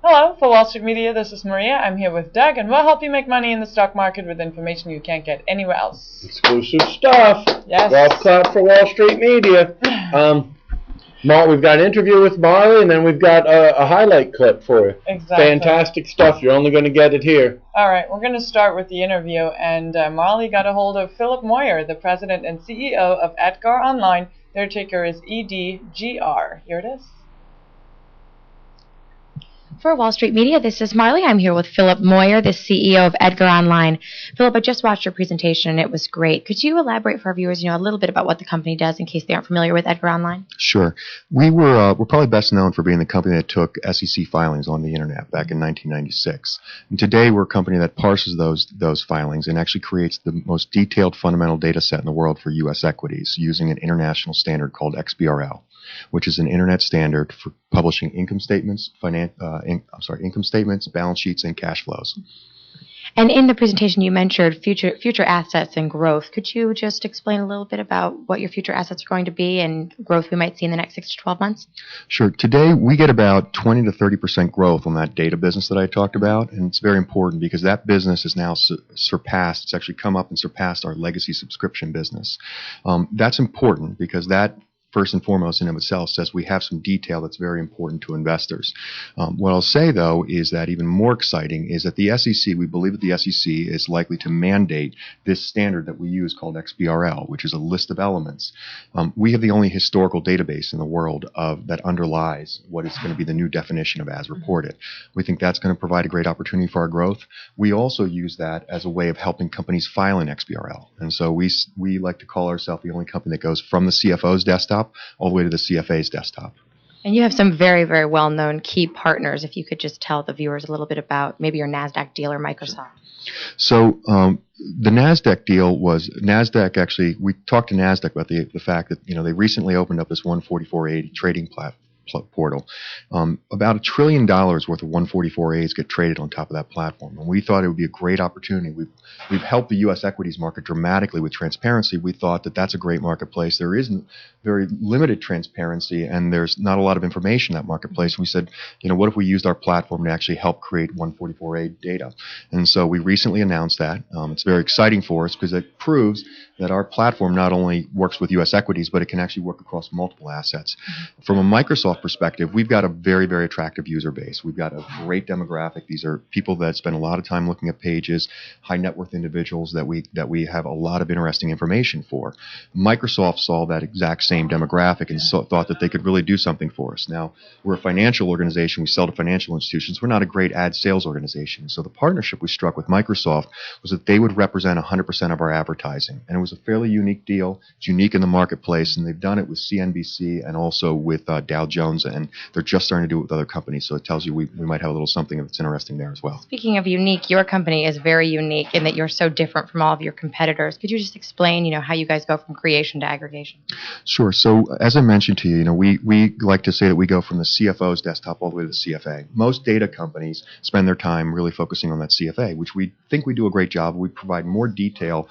Hello, for Wall Street Media, this is Maria. I'm here with Doug, and we'll help you make money in the stock market with information you can't get anywhere else. Exclusive stuff. Yes. Golf clap for Wall Street Media. We've got an interview with Marley, and then we've got a highlight clip for you. Exactly. Fantastic stuff. You're only going to get it here. All right, we're going to start with the interview, and Marley got a hold of Philip Moyer, the president and CEO of Endocare Online. Their ticker is EDGR. Here it is. For Wall Street Media, this is Marley. I'm here with Philip Moyer, the CEO of Endocare Online. Philip, I just watched your presentation, and it was great. Could you elaborate for our viewers, a little bit about what the company does in case they aren't familiar with Endocare Online? Sure. We're probably best known for being the company that took SEC filings on the internet back in 1996. And today, we're a company that parses those filings and actually creates the most detailed fundamental data set in the world for U.S. equities using an international standard called XBRL, which is an internet standard for publishing income statements, balance sheets, and cash flows. And in the presentation, you mentioned future assets and growth. Could you just explain a little bit about what your future assets are going to be and growth we might see in the next 6 to 12 months? Sure. Today, we get about 20 to 30% growth on that data business that I talked about, and it's very important because that business is now surpassed. It's actually come up and surpassed our legacy subscription business. That's important because that, first and foremost, in of itself, says we have some detail that's very important to investors. What I'll say, though, is that even more exciting is that the SEC, we believe that the SEC is likely to mandate this standard that we use called XBRL, which is a list of elements. We have the only historical database in the world that underlies what is going to be the new definition of as reported. We think that's going to provide a great opportunity for our growth. We also use that as a way of helping companies file in XBRL. And so we like to call ourselves the only company that goes from the CFO's desktop all the way to the CFA's desktop. And you have some very, very well-known key partners. If you could just tell the viewers a little bit about maybe your NASDAQ deal or Microsoft. So the NASDAQ deal was, NASDAQ actually, we talked to NASDAQ about the fact that they recently opened up this 144A trading portal. About $1 trillion worth of 144As get traded on top of that platform, and we thought it would be a great opportunity. We've helped the U.S. equities market dramatically with transparency. We thought that that's a great marketplace. There isn't very limited transparency, and there's not a lot of information in that marketplace. We said, what if we used our platform to actually help create 144A data? And so we recently announced that. It's very exciting for us because it proves that our platform not only works with U.S. equities, but it can actually work across multiple assets. From a Microsoft perspective, we've got a very, very attractive user base. We've got a great demographic. These are people that spend a lot of time looking at pages, high net worth individuals that we have a lot of interesting information for. Microsoft saw that exact same demographic and thought that they could really do something for us. Now, we're a financial organization. We sell to financial institutions. We're not a great ad sales organization. So the partnership we struck with Microsoft was that they would represent 100% of our advertising. And it was a fairly unique deal. It's unique in the marketplace, and they've done it with CNBC and also with Dow Jones, and they're just starting to do it with other companies. So it tells you we might have a little something that's interesting there as well. Speaking of unique, your company is very unique in that you're so different from all of your competitors. Could you just explain, how you guys go from creation to aggregation? Sure. So as I mentioned to you, we like to say that we go from the CFO's desktop all the way to the CFA. Most data companies spend their time really focusing on that CFA, which we think we do a great job. We provide more detail,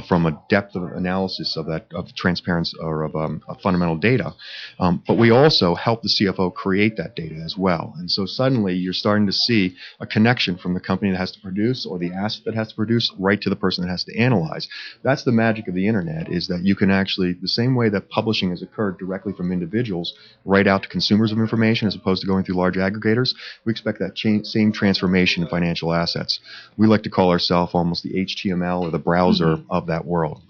from a depth of analysis of transparency or of fundamental data. But we also help the CFO create that data as well. And so suddenly you're starting to see a connection from the company that has to produce or the asset that has to produce right to the person that has to analyze. That's the magic of the internet, is that you can actually, the same way that publishing has occurred directly from individuals right out to consumers of information as opposed to going through large aggregators, we expect that same transformation in financial assets. We like to call ourselves almost the HTML or the browser of that world.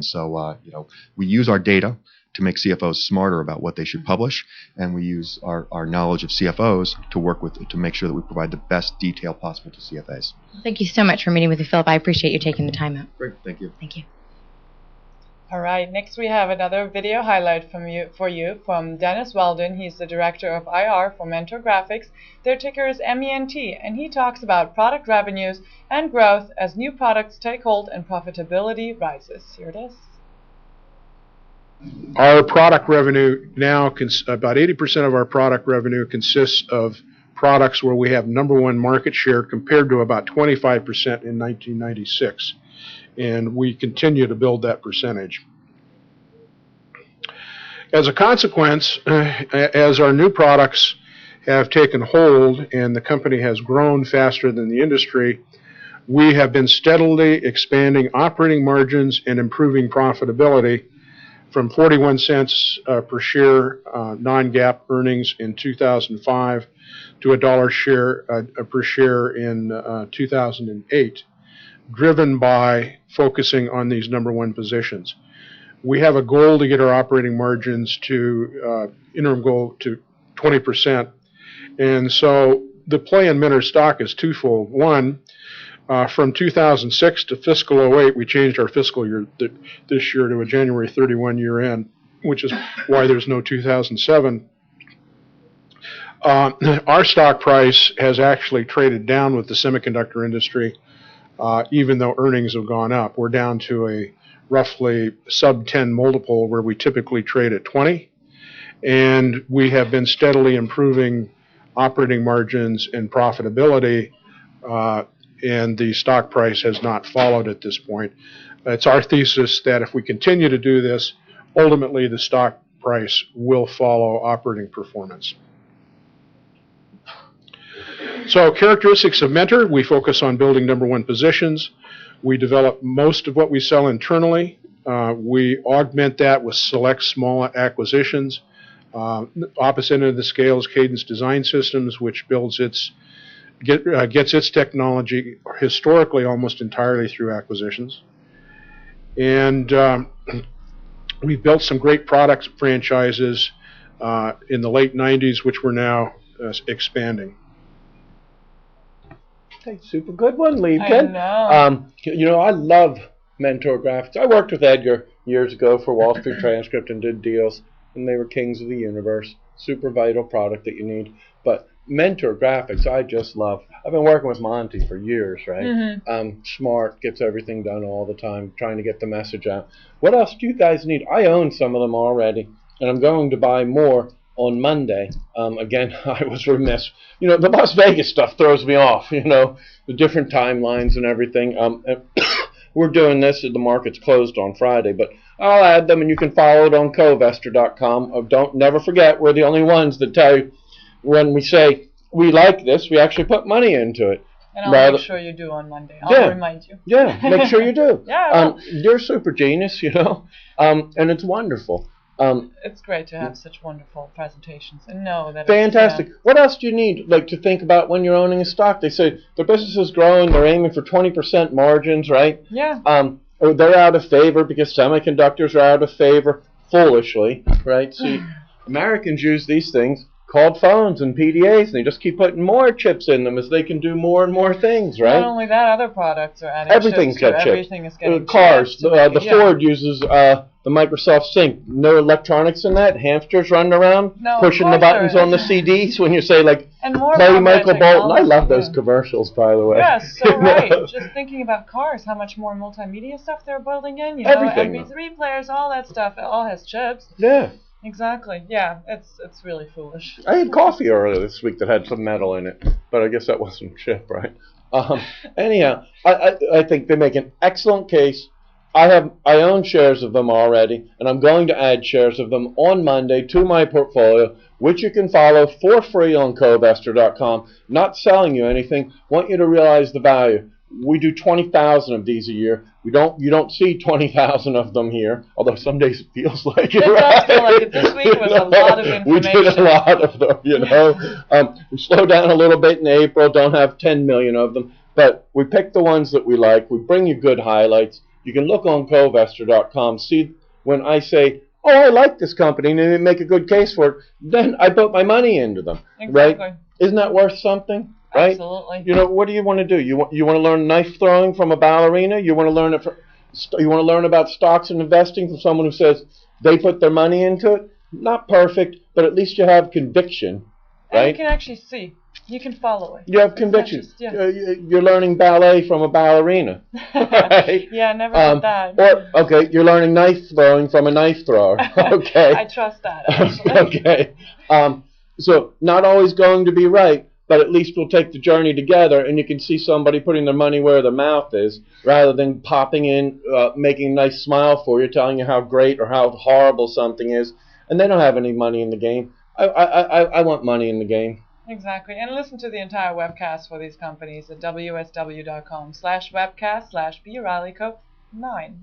So we use our data to make CFOs smarter about what they should publish, and we use our knowledge of CFOs to make sure that we provide the best detail possible to CFAs. Thank you so much for meeting with me, Philip. I appreciate you taking the time out. Great, thank you. Thank you. All right, next we have another video highlight for you from Dennis Weldon. He's the director of IR for Mentor Graphics. Their ticker is MENT, and he talks about product revenues and growth as new products take hold and profitability rises. Here it is. Our product revenue now, about 80% of our product revenue consists of products where we have #1 market share compared to about 25% in 1996. And we continue to build that percentage. As a consequence, as our new products have taken hold and the company has grown faster than the industry, we have been steadily expanding operating margins and improving profitability from 41 cents per share non-GAAP earnings in 2005 to $1 per share in 2008, driven by focusing on these number one positions. We have a goal to get our operating margins to interim goal to 20%. And so the play in Mentor stock is twofold. One, from 2006 to fiscal '08, we changed our fiscal year this year to a January 31 year end, which is why there's no 2007. Our stock price has actually traded down with the semiconductor industry, even though earnings have gone up. We're down to a roughly sub 10 multiple where we typically trade at 20. And we have been steadily improving operating margins and profitability, and the stock price has not followed at this point. It's our thesis that if we continue to do this, ultimately the stock price will follow operating performance. So characteristics of Mentor: we focus on building number one positions. We develop most of what we sell internally. We augment that with select small acquisitions. Opposite end of the scale is Cadence Design Systems, which builds gets its technology historically almost entirely through acquisitions. And we've built some great product franchises in the late 90s, which we're now expanding. Hey, super good one, Lee. I know. You know, I love Mentor Graphics. I worked with Edgar years ago for Wall Street Transcript and did deals, and they were kings of the universe. Super vital product that you need. But Mentor Graphics, I just love. I've been working with Monty for years, right? Mm-hmm. Smart, gets everything done all the time, trying to get the message out. What else do you guys need? I own some of them already, and I'm going to buy more on Monday. Again, I was remiss. You know, the Las Vegas stuff throws me off, you know, the different timelines and everything. We're doing this, the market's closed on Friday, but I'll add them, and you can follow it on covestor.com. Never forget, we're the only ones that tell you when we say we like this, we actually put money into it. And I'll make sure you do on Monday. I'll remind you. Yeah, make sure you do. Yeah. You're a super genius, you know, and it's wonderful. It's great to have such wonderful presentations and know that fantastic. It's, What else do you need, like, to think about when you're owning a stock? They say the business is growing, they're aiming for 20% margins, right? Yeah. They're out of favor because semiconductors are out of favor, foolishly, right? See, Americans use these things called phones and PDAs, and they just keep putting more chips in them as they can do more and more things, right? Not only that, other products are adding Everything's chips. got chips. Everything is getting cars. chips. The Ford uses the Microsoft Sync. No electronics in that. Hamsters running around pushing the buttons on the CDs when you say, like, and more play Michael Bolton. I love those commercials, by the way. Yes, so right. Just thinking about cars, how much more multimedia stuff they're building in. You know, Everything. MP3 players, all that stuff. It all has chips. Yeah. Exactly. Yeah, it's really foolish. I had coffee earlier this week that had some metal in it, but I guess that wasn't chip, right? Anyhow, I think they make an excellent case. I own shares of them already, and I'm going to add shares of them on Monday to my portfolio, which you can follow for free on covestor.com. Not selling you anything. Want you to realize the value. We do 20,000 of these a year. You don't see 20,000 of them here, although some days it feels like it. It does feel like it. This week was a lot of information. We did a lot of them, you know. We slowed down a little bit in April. Don't have 10 million of them, but we pick the ones that we like. We bring you good highlights. You can look on covestor.com. See when I say, "Oh, I like this company," and they make a good case for it. Then I put my money into them. Exactly. Right? Isn't that worth something? Right? Absolutely. You know, what do you want to do? You want to learn knife throwing from a ballerina? You want to learn you want to learn about stocks and investing from someone who says they put their money into it? Not perfect, but at least you have conviction, right? And you can actually see. You can follow it. You have conviction. You're learning ballet from a ballerina. Right? Yeah, never heard that. Or, okay, you're learning knife throwing from a knife thrower. Okay. I trust that, actually. Okay. So not always going to be right, but at least we'll take the journey together, and you can see somebody putting their money where their mouth is, rather than popping in, making a nice smile for you, telling you how great or how horrible something is, and they don't have any money in the game. I want money in the game. Exactly. And listen to the entire webcast for these companies at wsw.com/webcast/BRileyCo9.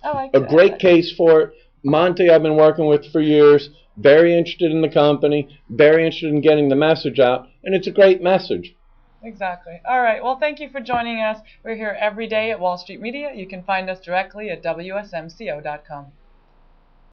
I like A that. great case for it. Monty, I've been working with for years. Very interested in the company. Very interested in getting the message out. And it's a great message. Exactly. All right. Well, thank you for joining us. We're here every day at Wall Street Media. You can find us directly at wsmco.com.